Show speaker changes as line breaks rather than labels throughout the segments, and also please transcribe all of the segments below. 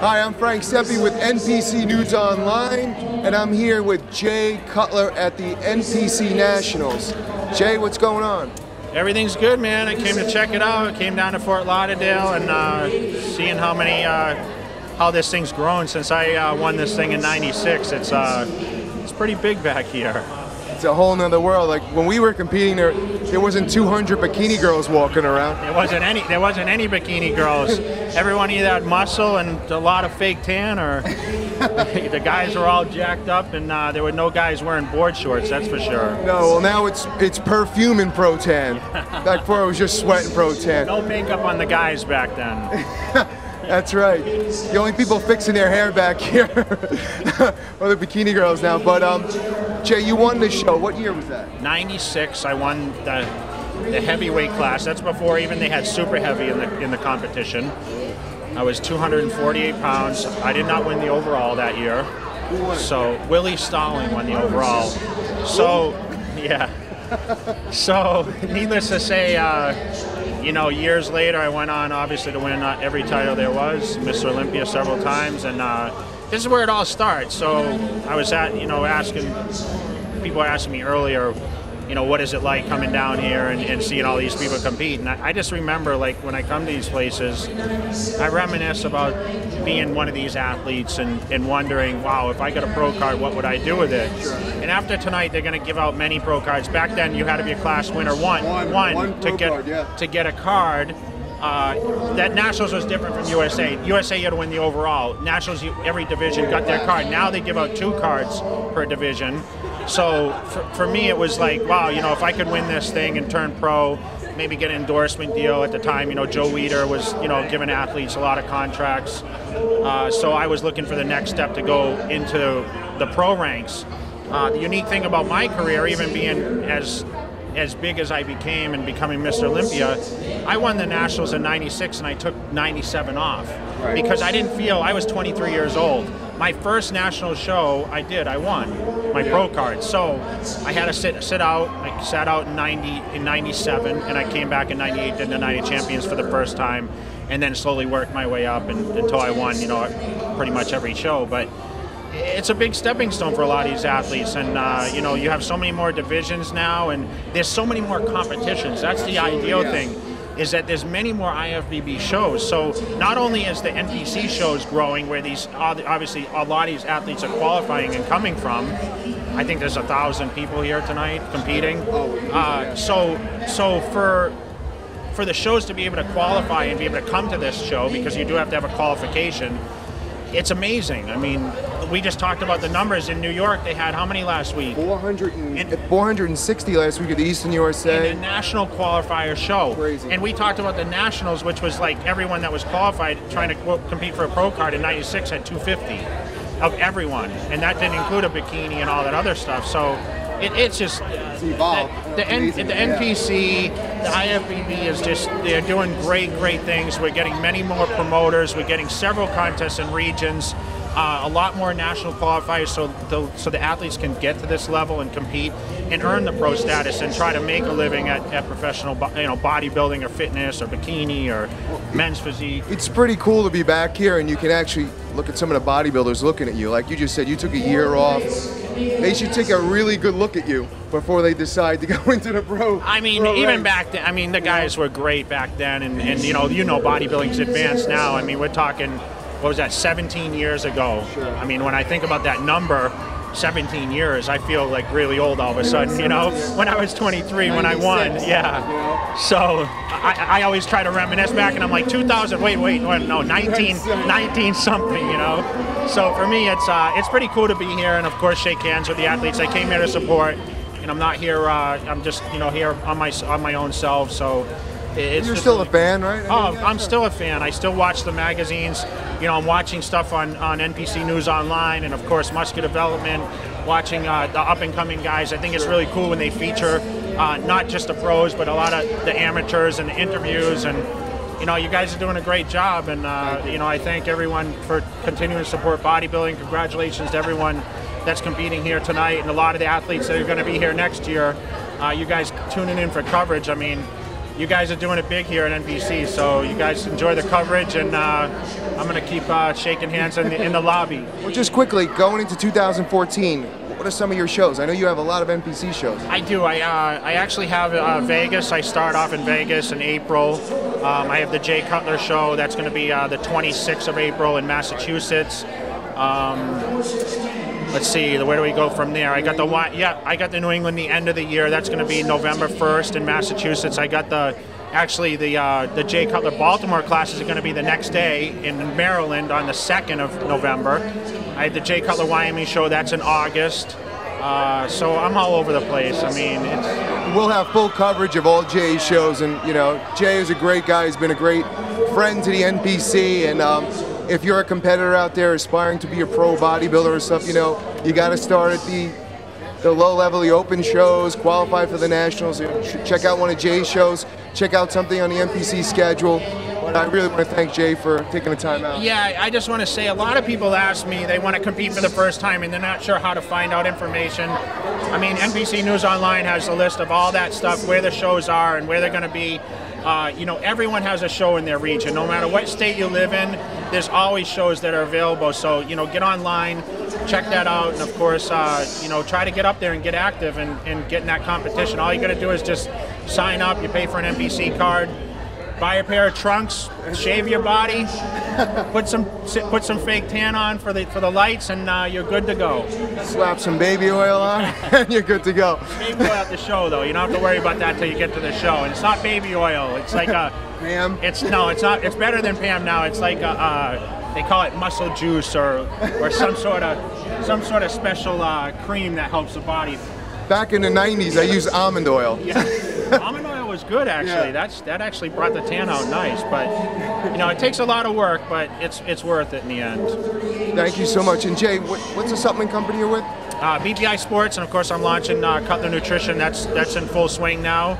Hi, I'm Frank Sepe with NPC News Online, and I'm here with Jay Cutler at the NPC Nationals. Jay, what's going on?
Everything's good, man. I came to check it out. I came down to Fort Lauderdale and seeing how this thing's grown since I won this thing in '96. It's pretty big back here.
It's a whole nother world. Like when we were competing, there wasn't 200 bikini girls walking around.
There wasn't any bikini girls. Everyone either had muscle and a lot of fake tan, or the guys were all jacked up, and there were no guys wearing board shorts. That's for sure.
No, well now it's perfume and pro tan. Back before it was just sweat and pro tan.
No makeup on the guys back then.
That's right. The only people fixing their hair back here are the bikini girls now. But Jay, you won this show. What year was that?
'96. I won the heavyweight class. That's before even they had super heavy in the competition. I was 248 pounds. I did not win the overall that year.
Who won?
So Willie Stalling won the overall. So yeah. So needless to say, you know, years later, I went on obviously to win every title there was, Mr. Olympia several times, and this is where it all starts. So I was people were asking me earlier, you know, what is it like coming down here and seeing all these people compete? And I just remember, like, when I come to these places, I reminisce about being one of these athletes and wondering, wow, if I got a pro card, what would I do with it? And after tonight, they're going to give out many pro cards. Back then, you had to be a class winner one to get a card. That Nationals was different from USA. USA, you had to win the overall. Nationals, every division got their card. Now they give out 2 cards per division. So for me, it was like, wow, you know, if I could win this thing and turn pro, maybe get an endorsement deal. At the time, you know, Joe Weider was, you know, giving athletes a lot of contracts. So I was looking for the next step to go into the pro ranks. The unique thing about my career, even being as big as I became and becoming Mr. Olympia, I won the Nationals in '96 and I took '97 off because I didn't feel, I was 23 years old. My first national show, I won my pro card. So I had to sit out. I sat out in '97, and I came back in '98, did the 90 Champions for the first time, and then slowly worked my way up until I won, you know, pretty much every show. But it's a big stepping stone for a lot of these athletes, and you know, you have so many more divisions now, and there's so many more competitions. That's the ideal thing, is that there's many more IFBB shows. So not only is the NPC shows growing, where these obviously a lot of these athletes are qualifying and coming from. I think there's 1,000 people here tonight competing. So for the shows to be able to qualify and be able to come to this show, because you do have to have a qualification, it's amazing. I mean, we just talked about the numbers in New York. They had how many last week?
460 last week at the Eastern USA.
And a national qualifier show.
Crazy.
And we talked about the Nationals, which was like everyone that was qualified trying to compete for a pro card in '96 had 250 of everyone, and that didn't include a bikini and all that other stuff. So it's just
it's evolved.
The NPC, the IFBB is just, they're doing great things. We're getting many more promoters. We're getting several contests and regions. A lot more national qualifiers, so the athletes can get to this level and compete and earn the pro status and try to make a living at professional, you know, bodybuilding or fitness or bikini or men's physique.
It's pretty cool to be back here, and you can actually look at some of the bodybuilders looking at you. Like you just said, you took a year off. They should take a really good look at you before they decide to go into the pro.
I mean, even back then, I mean, the guys were great back then, and you know, bodybuilding's advanced now. I mean, we're talking, what was that, 17 years ago?
Sure.
I mean, when I think about that number, 17 years, I feel like really old all of a sudden, you know? When I was 23, when I won, yeah. So I always try to reminisce back, and I'm like, 2000, wait, no, 19 something, you know? So for me, it's pretty cool to be here, and of course shake hands with the athletes. I came here to support, and I'm not here, I'm just, you know, here on my own self, so.
You're still a fan, right?
Oh, I'm still a fan. I still watch the magazines. You know, I'm watching stuff on NPC News Online, and of course Muscular Development, watching the up-and-coming guys. I think it's really cool when they feature not just the pros, but a lot of the amateurs and the interviews. And, you know, you guys are doing a great job. And, you know, I thank everyone for continuing to support bodybuilding. Congratulations to everyone that's competing here tonight, and a lot of the athletes that are going to be here next year. You guys tuning in for coverage. I mean, you guys are doing it big here at NPC, so you guys enjoy the coverage, and I'm going to keep shaking hands in the lobby.
Well, just quickly, going into 2014, what are some of your shows? I know you have a lot of NPC shows.
I do. I actually have Vegas. I start off in Vegas in April. I have the Jay Cutler show. That's going to be the 26th of April in Massachusetts. Let's see, where do we go from there? I got the New England the end of the year. That's going to be November 1st in Massachusetts. I got the Jay Cutler Baltimore classes are going to be the next day in Maryland on the 2nd of November. I had the Jay Cutler Wyoming show. That's in August. So I'm all over the place. I mean,
we'll have full coverage of all Jay's shows, and you know, Jay is a great guy. He's been a great friend to the NPC, and if you're a competitor out there aspiring to be a pro bodybuilder or stuff, you know, you got to start at the low level, the open shows, qualify for the nationals. You should check out one of Jay's shows, check out something on the NPC schedule. But I really want to thank Jay for taking the time out.
Yeah, I just want to say, a lot of people ask me, they want to compete for the first time and they're not sure how to find out information. I mean, NPC News Online has a list of all that stuff, where the shows are and where they're going to be. You know, everyone has a show in their region. No matter what state you live in, there's always shows that are available. So, you know, get online, check that out, and of course, you know, try to get up there and get active and get in that competition. All you got to do is just sign up. You pay for an NPC card, buy a pair of trunks, shave your body, put some fake tan on for the lights, and you're good to go.
Slap some baby oil on, and you're good to go.
Baby oil at the show, though. You don't have to worry about that till you get to the show. And it's not baby oil. It's like a
Pam.
It's not. It's better than Pam now. It's like they call it muscle juice or some sort of special cream that helps the body.
Back in the 90s, I used almond oil.
Yeah. Almond oil was good, actually. Yeah. That actually brought the tan out nice, but you know, it takes a lot of work, but it's worth it in the end.
Thank you so much. And Jay, what's the supplement company you're with?
BPI Sports, and of course I'm launching Cutler Nutrition. That's in full swing now.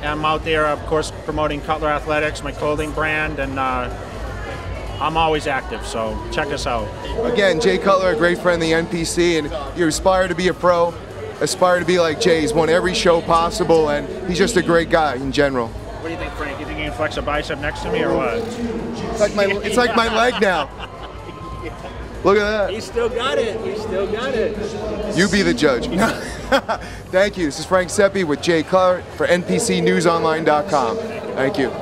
I'm out there, of course, promoting Cutler Athletics, my clothing brand, and I'm always active, so check us out.
Again, Jay Cutler, a great friend of the NPC, and you aspire to be a pro. Aspire to be like Jay. He's won every show possible, and he's just a great guy in general.
What do you think, Frank? You think you can flex a bicep next to me, or what?
It's like my leg now. Look at that.
He still got it. He still got it.
You be the judge. Thank you. This is Frank Sepe with Jay Cutler for NPCNewsOnline.com. Thank you.